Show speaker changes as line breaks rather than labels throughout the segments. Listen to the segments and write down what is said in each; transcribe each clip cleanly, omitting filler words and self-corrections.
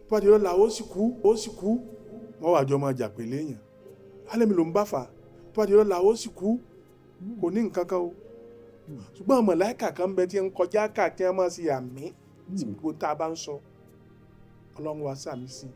tó bá di lọ́la ó sì kú wọ́n wà jọ máa jà pé léèyàn alẹ́ mi ló ń bá fà tó bá di lọ́la ó sì kú kò ní nǹkan kan o ṣùgbọ́n màláíkà kan bẹ tí ń kọjá káàkiri ẹ máa ṣe àmì tí gbogbo tá a bá ń sọ ọlọ́run wa sàmì sí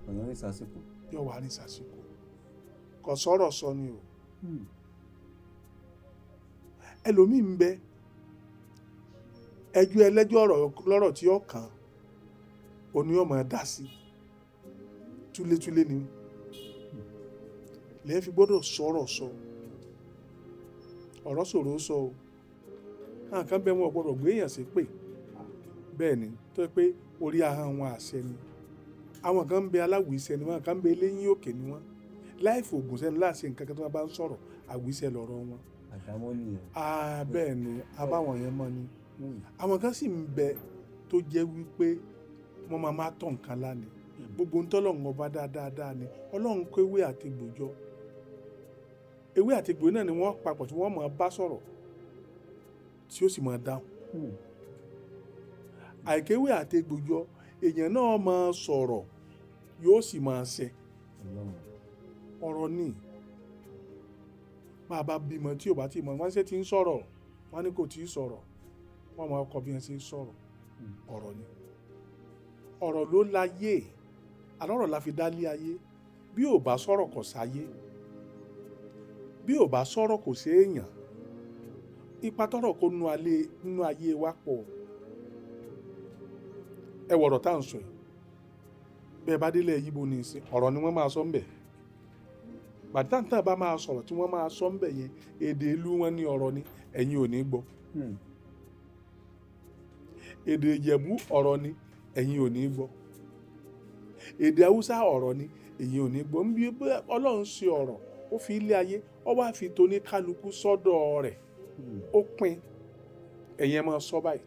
ọ̀yàn ní sàṣìkò
yóò wá ní sàṣìkò kò sọ̀rọ̀ sọ ni o ẹlòmíì ń bẹ ẹjọ́ ẹlẹ́jọ́ lọ́rọ̀ tí ó kàn òní ọmọ dá sí túlétúlé ni lẹ́yìn fi gbọ́dọ̀ sọ̀rọ̀ sọ ọ̀rọ̀ ṣòro sọ o àwọn kan bẹ wọn gbọ́dọ̀ gbé èèyàn sí pé bẹ́ẹ̀ ni tó yẹ pé orí ahọ́n wọn àṣẹ ni àwọn kan ń bẹ aláwìíṣẹ ni wọn kan ń bẹ eléyìn òkè ni wọn láì fògùn sẹ́ni láti nǹkan kan tó bá ń sọ̀rọ̀ àwìíṣẹ lọ̀rọ̀ wọn.
àdámọ́ nìyẹn.
bẹ́ẹ̀ ni abáwọn yẹn mọ́ ni àwọn kan sì ń bẹ tó jẹ́ wípé wọ́n máa tọ̀ nǹkan lánìí gbogbo ń tọ́lọ́run ọba dáadáa ni ọlọ́run kó ewé àti gbòjọ ewé àti gbòjọ náà ni wọ́n papọ̀ tí wọ́n máa bá sọ̀rọ̀ tí ó sì máa dáhùn àìkéwé àti gbòjọ èèyàn náà máa sọ̀rọ̀ yóò sì máa ṣẹ ọ̀rọ̀ ní máa bá bímọ tí ò bá tí mọ̀ wọ́n ṣe ti ń sọ̀rọ̀ wọ́n ní kò tí ì sọ̀rọ̀ wọ́n máa kọ́ bí wọ́n ṣe ń sọ̀rọ̀ ọ̀rọ̀ ni ọ̀rọ̀ ló láyé àlọ́rọ̀ la fi dálé ayé bí ò bá sọ̀rọ̀ kò sáyé bí ò bá sọ̀rọ̀ kò sí èèyàn ipa tọ́rọ̀ kó nínú ayé wa pọ̀ ẹ wọ̀rọ̀ tá à ń sọ yìí bẹ́ẹ̀ bá délé yíbo ní ìsìn ọ̀rọ̀ ni wọ́n máa sọ ń bẹ̀ bàtàǹtà bá máa sọ̀rọ̀ tí wọ́n máa sọ ń bẹ̀ yẹn èdè ìlú wọn ní ọ̀rọ̀ ni ẹ̀yin ò ní gbọ́ èdè ìjẹ̀bú ọ̀rọ̀ ni ẹ̀yin ò ní gbọ́ èdè haúsá ọ̀rọ̀ ni ẹ̀yin ò ní gbọ́ ń bí ọlọ́run ṣe ọ̀rọ̀ ó fi ilé ayé ó wá fi tóní kálukú sọ́dọ̀ rẹ̀ ó pín ẹ̀yin ẹ máa sọ báyìí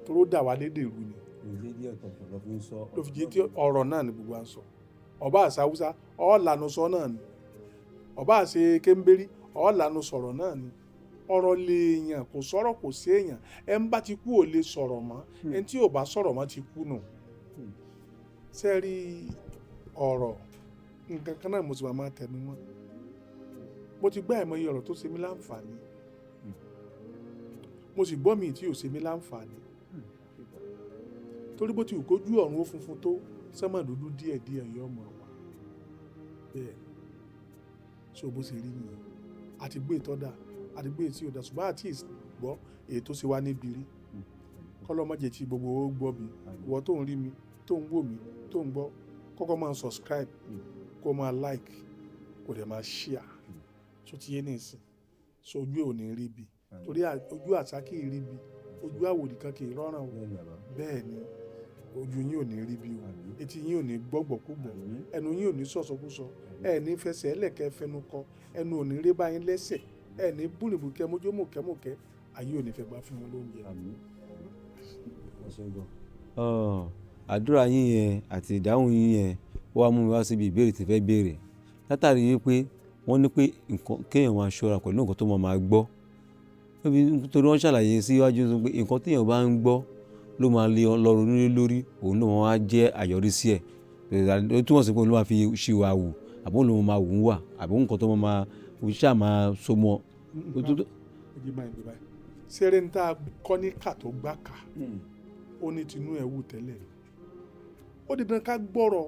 tó dà wá lédè ìlú ni ló fi jẹ́ tí ọ̀rọ̀ náà ni gbogbo à ń sọ ọba àṣà haúsá ọ̀ọ́lànà sọ náà ni ọba àṣẹ kéńbérí ọ̀ọ́lànà sọ̀rọ̀ náà ni ọ̀rọ̀ lèèyàn kò sọ̀rọ̀ kò sí èèyàn ẹ ń bá ti kú ò lè sọ̀rọ̀ mọ́ ẹ tí ò bá sọ̀rọ̀ mọ́ ti kú nù sẹ́rí ọ̀rọ̀ nǹkan kan náà mo sì máa tẹnu mọ́ mo ti gbọ́ àìmọye ọ̀rọ̀ tó ṣe mí láǹfààní mo sì gbọ́ mi tí ò ṣe mí láǹfààní torí bó ti wù kójú ọ̀run ó funfun tó sánmà dúdú díẹ̀díẹ̀ yọ ọmọ wa bẹ́ẹ̀ so bó ṣe rí nìyẹn àti gbé ìtọ́dà àti gbé tí ò dá ṣùgbọ́n àti ìgbọ́ èyí tó ṣe wá níbi rí kọ́lọ́ má jẹ́ tí gbogbo ó gbọ́ mi ìwọ tó ń rí mi tó ń wò mí tó ń gbọ́ kọ́kọ́ máa subscribe kó máa like kó dẹ̀ máa share tó ti yé ní ìsìn so ojú ò ní rí bi torí ojú àṣà kì í rí bi ojú àwòrán kan kì í rọ́ràn o bẹ́ẹ̀ ni ojú yín ò ní rí bí o etí yín ò ní gbọ́gbọ́kúgbọ̀ ẹnu yín ò ní sọ̀sọ̀kúsọ ẹ ní fẹsẹ̀ ẹlẹ́kẹ́ fẹnu kọ ẹnu ò ní rí báyìí lẹ́sẹ̀ ẹ ní búrìbùkẹ́ mójómùkẹ́mùkẹ́ ayé ò ní fẹ́ gbà fún wọn lóúnjẹ.
àdúrà yín yẹn àti ìdáhùn yín yẹn wàá mú mi wá síbi ìbéèrè tí fẹ́ béèrè látàrí wípé wọ́n ní pé kéèyàn máa ṣọ́ra pẹ̀lú nǹkan tó máa gbọ́ torí wọ́n ṣàlàyé síwájú pé nǹkan téèyàn bá ń gbọ́ ló máa lé ọlọ́run nílé lórí òun náà wọ́n á jẹ́ àyọrísí ẹ̀ ó túmọ̀ sí pé òun ló máa fi ṣìwà wù àbó òun ló máa wù ú wà àbó nǹkan tó máa ṣáà máa so mọ́.
ṣeré ń tá a kọ́ ní kà tó gbá kà ó ní tinú ẹ̀ wù tẹ́lẹ̀ ó di dandan ká gbọ́rọ̀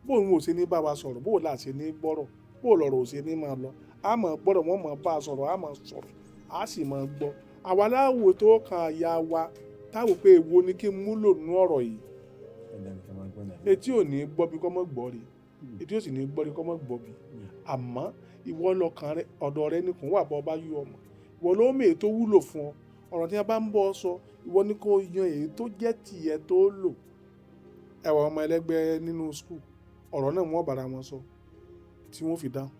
bóun ò ṣe ní bá wa sọ̀rọ̀ bóun là ṣe ní gbọ́rọ̀ bóun lọ̀rọ̀ ò ṣe ní máa lọ a máa gbọ́dọ̀ wọ́n máa bá a sọ̀rọ̀ a máa sọ̀rọ̀ a sì máa gbọ́ àwa láwo tó kan àyà wa táwo pé èwo ni kí n múlò nú ọ̀rọ̀ yìí etí ò ní gbọ́ bí kọ́ mọ́ gbọ́ rí etí ò sì ní gbọ́ rí kọ́ mọ́ gbọ́ bí àmọ́ ìwọ lọ́kàn rẹ ọ̀dọ̀ rẹ nìkan wà bọ́ bá yú ọmọ ìwọ ló mú èyí tó wúlò fún ọ ọ̀rọ̀ tí a bá ń bọ́ ọ sọ ìwọ ni kò yan èyí tó jẹ́ tìyẹ tó lò ẹ̀wọ̀n ọmọ ẹlẹ́gbẹ́ nínú skul ọ̀rọ̀ náà wọ́n bára wọn sọ tí wọ́n fi dáhùn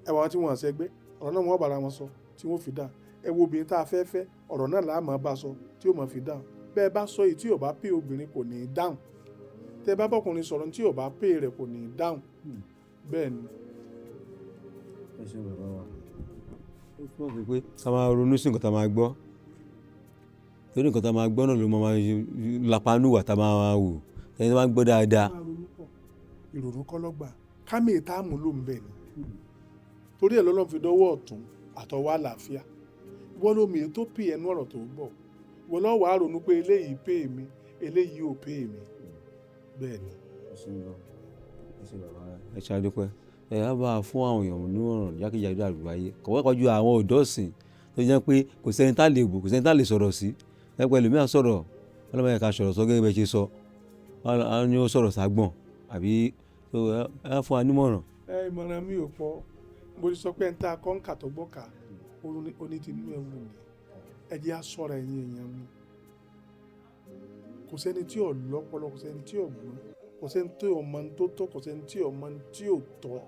ẹ̀wọ̀n tí wọ́n àṣẹgbẹ́ ọ̀rọ̀ náà wọ́n bára wọn sọ tí wọ́n fi dáhùn ẹ wo obìnrin tá a fẹ́ fẹ́ ọ̀rọ̀ náà là á máa bá sọ tí ó máa fi dáhùn bẹ́ẹ̀ bá sọ èyí tí ò bá pè obìnrin kò ní í dáhùn tẹ́ bá bọ́kùnrin sọ̀rọ̀ tí ò bá pè rẹ̀ kò ní í dáhùn bẹ́ẹ̀ ni.
ẹ ṣe bàbá wa ó túmọ̀ sí pé ká máa ronú sí nǹkan tá a máa gbọ́ torí nǹkan tá a máa gbọ́ náà ló máa lapa nùwà tá a máa wò ẹni tó máa ń gbọ́ dáadáa.
ìrònú kọ́ lọ́gbà kámi ìtààmú ló ń bẹ̀ ni torí ẹ̀ lọ́lọ́run fi dọ́wọ́ ọ̀tún àtọwọ́ àlàáfíà wọ́n lómi èyí tó pè ẹnu ọ̀rọ̀ tó ń bọ̀ wọ́n lọ́wọ́ wàá ronú pé eléyìí pè mí eléyìí ò pè mí bẹ́ẹ̀ ni.
ẹ ṣàdúpẹ́ ẹ á bá a fún àwọn èèyàn ní ọ̀ràn jákèjádò àgbáyé kọ̀wé ju àwọn ọ̀dọ́ sìn tó jẹ́ pé kò sẹ́ni tá lè bò kò sẹ́ni tá lè sọ̀rọ̀ sí ẹ pẹ̀lú mi à sọ̀rọ̀ ọlọ́mọ yẹn ká sọ̀rọ̀ sọ gẹ́gẹ́ bẹ́ẹ̀ ṣe sọ á ní ó sọ̀rọ̀ ságbọ̀n àbí ẹ fún wa nímọ̀ràn.
ìmọ̀ràn mi ò pọ̀ mo ti sọ pé ń ta kọ́ńkà tó gbọ́kà oní ti nínú ẹ̀wù mi ẹ jẹ́ á sọ̀rọ̀ ẹ̀yin èèyàn mi kò sẹ́ni tí ò lọ́pọlọ kò sẹ́ni tí ò gbọ́n kò sẹ́ni tí ò mọ tó tọ́ kò sẹ́ni tí ò mọ tí ò tọ́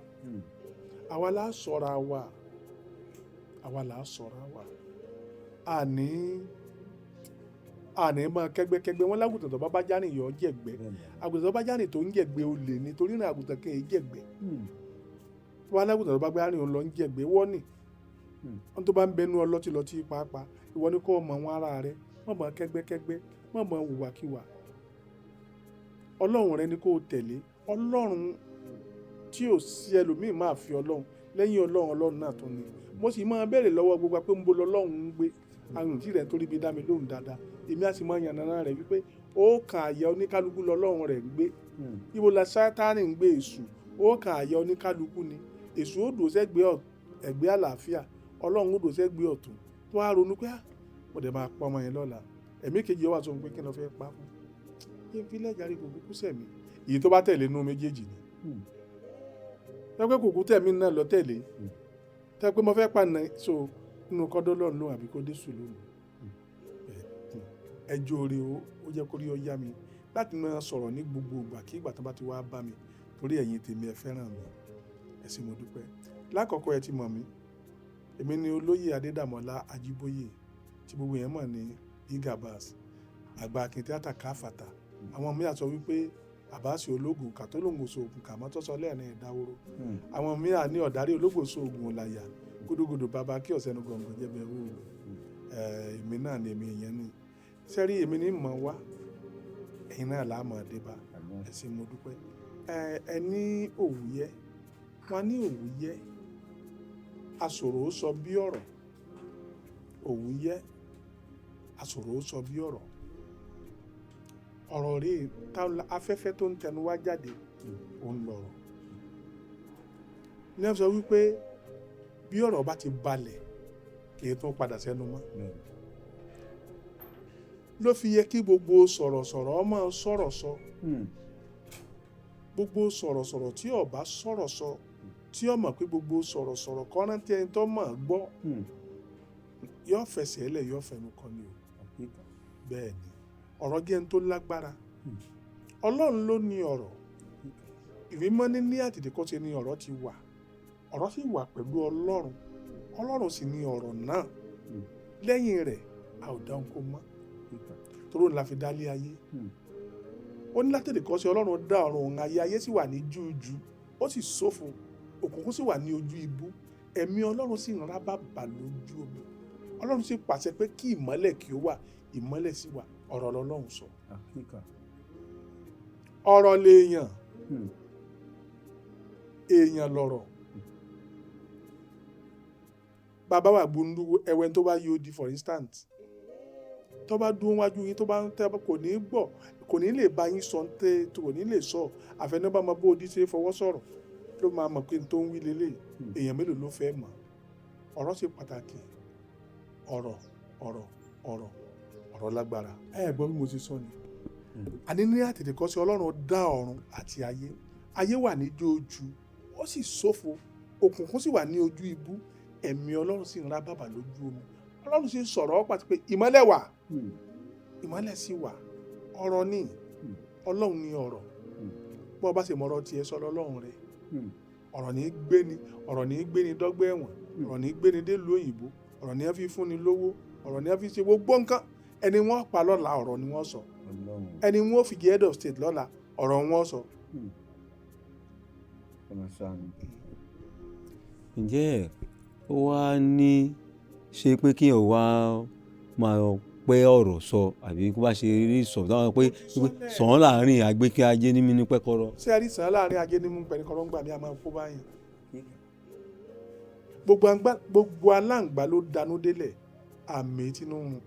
àwa là á sọ̀rọ̀ àwa àní máa kẹ́gbẹ́kẹ́gbẹ́ wọn lágùntàn tó bá jáni yọ jẹ̀gbẹ́ àgùntàn tó bá jáni tó ń jẹ̀gbẹ́ olè ni torí náà àgùntàn kì í jẹ̀gbẹ́ wọn lágùntàn tó bá jáni òun lọ ń jẹ̀gbẹ́ wọ́n nì wọn tó bá ń bẹnu ọlọ́tí pàápàá ìwọ ni kò mọ wọn ara rẹ wọn mọ kẹ́gbẹ́kẹ́gbẹ́ wọn mọ wùwàkiwà ọlọ́run rẹ ni kò tẹ̀lé ọlọ́run tí ò sí ẹlòmíì máa fi ọlọ́run lẹ́yìn ọlọ́run náà tó ní mo sì máa béèrè lọ́wọ́ gbogbo pé ń bo lọ́lọ́run ń gbé àrùn tí rẹ̀ torí bí dá mi lóhùn dáadáa èmi á sì máa yànnàná rẹ̀ wípé ó kàn àyà oníkálukú lọ́lọ́run rẹ̀ ń gbé ibo la Sátánì ń gbé èṣù ó kàn àyà oníkálukú ni èṣù ó dò sẹ́gbẹ́ ẹ̀gbẹ́ àlàáfíà ọlọ́run ó dò sẹ́gbẹ́ ọ̀tún tó wá ronú pé mo dẹ̀ máa pa ọmọ yẹn lọ́la ẹ̀mí kejì wà tó ń pé kí n lọ fẹ́ pa fún kí n fi lẹ́jàrí kò kúkú sẹ̀mí èyí tó bá tẹ̀lé inú méjèèjì ni tẹ́pẹ́ kò kú tẹ̀mí náà lọ tẹ̀lé tẹ́pẹ́ mo fẹ́ pa nà so inú kọ́dọ́ lọ́run lóhùn àbí kó dé sùn lónìí ẹjọ́ orí ó jẹ́ kórí ó yá mi láti máa sọ̀rọ̀ ní gbogbo ìgbà kí ìgbà tó bá ti wá bá mi torí ẹ̀yin tèmi ẹ fẹ́ràn mi ẹ sì mo dúpẹ́ lákọ̀ọ́kọ́ ẹ ti mọ̀ mí èmi ni olóyè Adédàmọ́lá Ajíbóyè tí gbogbo yẹn mọ̀ ní Igabas àgbà akin tíátà káfàtà àwọn míì sọ wípé àbáṣe ológun kàtólóńgòsò ogun kàmọ́tọ́sọ lẹ́ẹ̀rin ìdáwóró àwọn míì ní ọ̀dárí ológbòsò ogun ọ̀làyà gúdúgúdú bàbá kí ọ̀sẹ̀ nu gbọ̀ngàn jẹ́bẹ̀ wúwo èmi náà ni èmi ìyẹn ni sẹ́rí èmi ní mọ̀ wá ẹ̀yin náà là á mọ̀ dé bá ẹ sì mo dúpẹ́ ẹ ní òwúyẹ́ wọn ní òwúyẹ́ àsòrò ó sọ bí ọ̀rọ̀ òwúyẹ́ àsòrò ó sọ bí ọ̀rọ̀ ọ̀rọ̀ rèé táwọn afẹ́fẹ́ tó ń tẹnu wá jáde òun lọ̀rọ̀ ní ẹ sọ wípé bí ọ̀rọ̀ bá ti balẹ̀ kì í tún padà sẹ́nu mọ́ ló fi yẹ kí gbogbo sọ̀rọ̀sọ̀rọ̀ ọmọ sọ̀rọ̀ sọ gbogbo sọ̀rọ̀sọ̀rọ̀ tí ó bá sọ̀rọ̀ sọ tí ó mọ̀ pé gbogbo sọ̀rọ̀sọ̀rọ̀ kọ́ rántí ẹni tó mọ̀ gbọ́ yóò fẹsẹ̀ ẹlẹ̀ yóò fẹnu kọ ni o bẹ́ẹ̀ ni ọ̀rọ̀ jẹ́ ẹni tó lágbára ọlọ́run ló ní ọ̀rọ̀ ìwímọ́ ní àtètèkọ́ṣe ni ọ̀rọ̀ ti wà ọ̀rọ̀ sì wà pẹ̀lú ọlọ́run sì ní ọ̀rọ̀ náà lẹ́yìn rẹ̀ a ò dá nǹkan mọ́ toró ńlá fi dálé ayé ó ní látètèkọ́ṣe ọlọ́run dá ọ̀run òun ayé sì wà ní jújú ó sì ṣófo òkùnkùn sì wà ní ojú ibú ẹ̀mí ọlọ́run sì ń rábàbà lójú omi ọlọ́run sì pàṣẹ pé kí ìmọ́lẹ̀ kí ó wà ìmọ́lẹ̀ sì wà ọ̀rọ̀ lọ́lọ́run sọ ọ̀rọ̀ lèèyàn èèyàn lọ̀rọ̀ bàbá wà gbóndú ẹwẹ́ tó bá yóò di for instance tó bá dúró wájú yín tó bá ń tẹ́ kò ní gbọ́ kò ní lè bá yín sọ tẹ́ kò ní lè sọ àfẹnubá máa bó odi ṣe fọwọ́ sọ̀rọ̀ ló máa mọ̀ pé tó ń wí lélẹ̀ èèyàn mélòó ló fẹ́ mọ̀ ọ̀rọ̀ ṣe pàtàkì ọ̀rọ̀ lágbára ẹ gbọ́ bí mo ti sọ ni àní ní àtètèkọ́ṣe ọlọ́run dá ọ̀run àti ayé wà ní jójú ó sì ṣófo òkùnkùn sì wà ní ojú ibú ẹ̀mí ọlọ́run sì ń rá bàbà lójú omi ọlọ́run sì sọ̀rọ̀ ọ́ pàtó pé ìmọ́lẹ̀ wà ìmọ́lẹ̀ sì wà ọ̀rọ̀ ní ọlọ́run ní ọ̀rọ̀ bọ́ bá ṣe mọ̀rọ̀ tiẹ̀ sọ lọ́lọ́run rẹ̀ ọ̀rọ̀ ní gbéni dọ́gbẹ́ ẹ̀wọ̀n ọ̀rọ̀ ní gbéni délùú òyìnbó ọ̀rọ̀ ní ẹ fi fúnni lówó ọ̀rọ̀ ní ẹ fi ṣe gbogbo nǹkan ẹni wọ́n pa lọ́la ọ̀rọ̀ ni wọ́n sọ ẹni wọ́n fi head of state lọ́la ọ̀rọ̀ wọ́n sọ.
ǹjẹ́ ó wá ní ṣe pé kí ọ̀ wá máa pẹ́ ọ̀rọ̀ sọ àbí kó bá ṣe rí sọ táwọn pé sàn láàrin àgbékẹ́ ajé ní mímú pẹ́kọ́rọ́.
ṣé ẹ rí sàn láàrin ajé ní mímú pẹ́kọ́rọ́ ń gbà mí a máa kó báyìí. gbogbo aláǹgbá ló danú délẹ̀ àmì tínú mu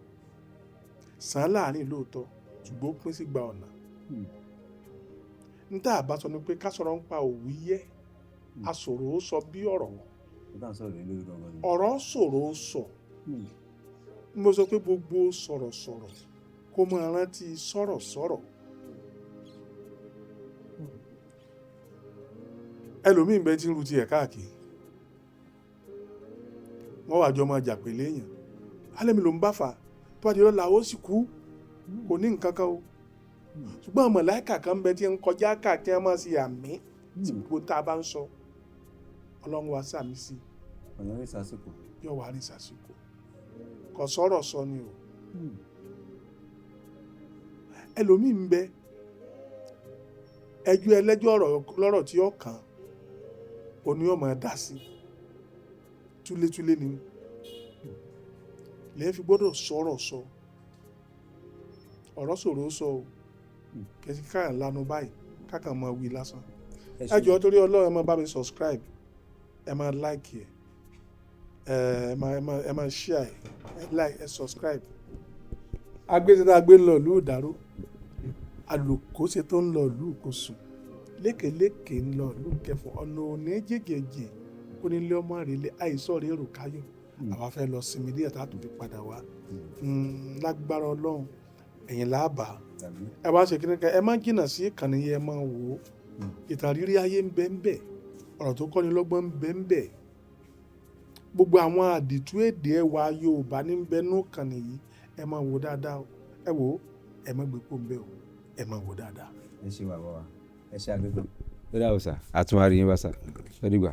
sàn láàrin lóòótọ́ ṣùgbọ́n ó pín sí gba ọ̀nà. níta àbá sọ ni pé ká sọ̀rọ̀ ń pa òwú yẹ asòrò ó sọ bí ọ̀rọ̀ ọ̀rọ̀ sòrò ó sọ. mo sọ pé gbogbo sọ̀rọ̀sọ̀rọ̀ kó máa rántí sọ̀rọ̀sọ̀rọ̀. ẹlòmíín bẹ́ẹ̀ tí ń ru tiẹ̀ káàkiri wọ́n wàá jọ máa jà pé léèyàn alẹ́ mi ló ń bá fà tó bá di lọ́la ó sì kú kò ní nǹkan kan o ṣùgbọ́n màláíkà kan bẹ tí ń kọjá káàkiri ẹ máa ṣe àmì tí gbogbo tá a bá ń sọ ọlọ́run wa sàmì sí yóò wá rí sàsìkò kò sọ̀rọ̀ sọ ni o ẹlòmíì ń bẹ ẹjọ́ ẹlẹ́jọ́ lọ́rọ̀ tí ó kàn òní ó máa dá sí túlétúlé ni lẹ́yìn fi gbọ́dọ̀ sọ̀rọ̀ sọ ọ̀rọ̀ sòrò sọ o kẹsí káyàn lanu báyìí kákan máa wí lásán ẹ jọ̀ọ́ torí Ọlọ́run ẹ máa bá mi subscribe ẹ máa like ẹ máa share ẹ like ẹ subscribe agbésẹ́dá gbé ń lọ ìlú ìdáró àlùkòsè tó ń lọ ìlú ìkòsùn lékèlékè ń lọ ìlú kẹfọ ọ̀nà òní jẹjẹjẹ onílé ọmọ àrèlé àìsàn rẹ rò káyọ̀ àwa fẹ́ lọ sinmi díẹ̀ tá a tún fi padà wá lágbára Ọlọ́run ẹ̀yin làbà ẹ wá ṣe kí ni ká ẹ má jìnnà sí ìkànnì yẹn ẹ máa wò ó ìtàn rírí ayé ń bẹ ń bẹ ọ̀rọ̀ tó kọ́ni lọ́gbọ́n ń bẹ ń bẹ gbogbo àwọn àdìtú èdè ẹwà Yorùbá ní bẹnú kànnì yìí ẹ máa wò dáadáa ẹ wò ó ẹ má gbé pò ń bẹ o ẹ máa wò dáadáa.
ẹ ṣe wà wá ẹ ṣe àgbẹ̀gbẹ̀. ó dà o sà àtúnwárí yín bá sà lọ́dìgbà.